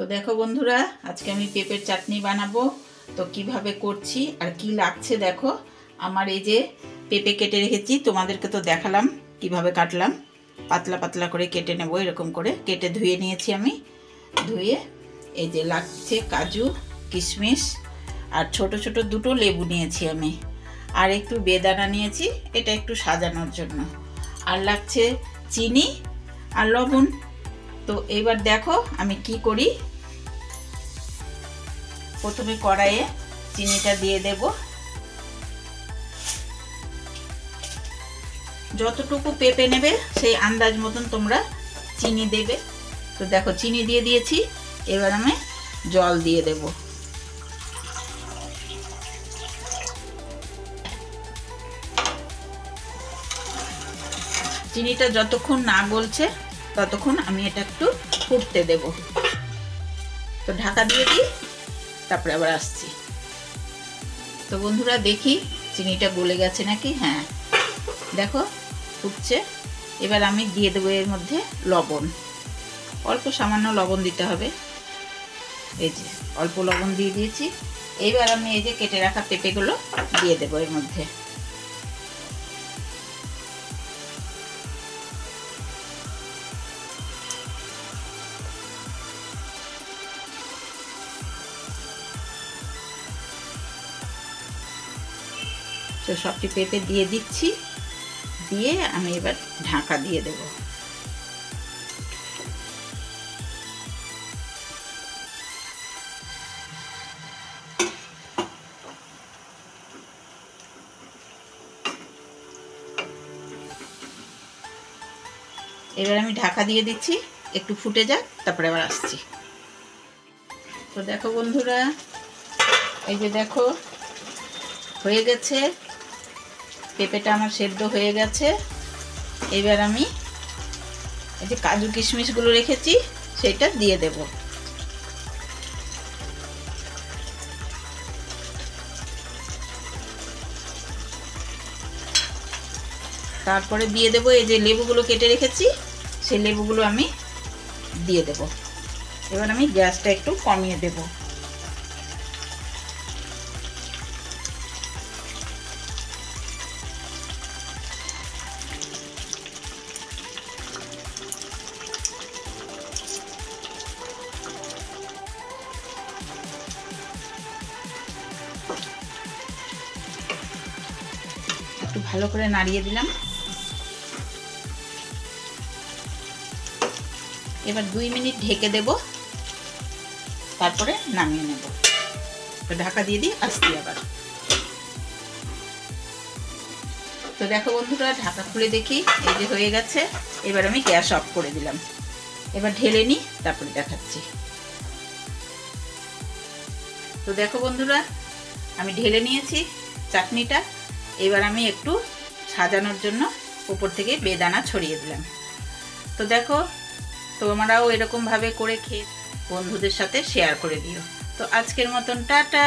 তো দেখো বন্ধুরা, আজকে আমি পেঁপের চাটনি বানাবো। তো কিভাবে করছি আর কি লাগছে দেখো। আমার এই যে পেঁপে কেটে রেখেছি, তোমাদেরকে তো দেখালাম কিভাবে কাটলাম। পাতলা পাতলা করে কেটে নেব, এরকম করে কেটে ধুয়ে নিয়েছি আমি। ধুয়ে এই যে লাগছে কাজু, কিশমিশ আর ছোট ছোট দুটো লেবু নিয়েছি আমি। আর একটু বেদানা নিয়েছি, এটা একটু সাজানোর জন্য। আর লাগছে চিনি আর লবণ। তো এবার দেখো আমি কি করি। প্রথমে কড়াইয়ে চিনিটা দিয়ে দেব। যতটুকু পেঁপে নেবে সেই আন্দাজ মতন তোমরা চিনি দেবে। তো দেখো চিনি দিয়ে দিয়েছি। এবার আমি জল দিয়ে দেব। চিনিটা যতক্ষণ না গলছে ততক্ষণ আমি এটা একটু ফুটতে দেব। তো ঢাকা দিয়ে দিই, তারপরে আবার আসছি। তো বন্ধুরা দেখি চিনিটা গলে গেছে নাকি। হ্যাঁ দেখো ফুটছে। এবার আমি দিয়ে দেবো এর মধ্যে লবণ। অল্প সামান্য লবণ দিতে হবে। এই যে অল্প লবণ দিয়ে দিয়েছি। এবার আমি এই যে কেটে রাখা পেঁপেগুলো দিয়ে দেবো এর মধ্যে। তো সবটি পেঁপে দিয়ে দিচ্ছি। দিয়ে আমি এবার ঢাকা দিয়ে দেব। এবার আমি ঢাকা দিয়ে দিচ্ছি, একটু ফুটে যাক, তারপরে আবার আসছি। তো দেখো বন্ধুরা, এই যে দেখো হয়ে গেছে, পেঁপেটা আমার সেদ্ধ হয়ে গেছে। এবার আমি এই যে কাজু কিশমিশগুলো রেখেছি সেটা দিয়ে দেব। তারপরে দিয়ে দেব এই যে লেবুগুলো কেটে রেখেছি, সেই লেবুগুলো আমি দিয়ে দেব। এবার আমি গ্যাসটা একটু কমিয়ে দেব। একটু ভালো করে নাড়িয়ে দিলাম। এবার 2 মিনিট ঢেকে দেব, তারপরে নামিয়ে নেব। তো ঢাকা দিয়ে দিই, আসছি আবার। তো দেখো বন্ধুরা, ঢাকা খুলে দেখি এই যে হয়ে গেছে। এবার আমি গ্যাস অফ করে দিলাম। এবার ঢেলে নিই, তারপরে দেখাচ্ছি। তো দেখো বন্ধুরা, আমি ঢেলে নিয়েছি চাটনিটা। এবার আমি একটু সাজানোর জন্য উপর থেকে বেদানা ছড়িয়ে দিলাম। তো দেখো তোমরাও এরকমভাবে করে খেয়ে বন্ধুদের সাথে শেয়ার করে দিও। তো আজকের মতন টাটা।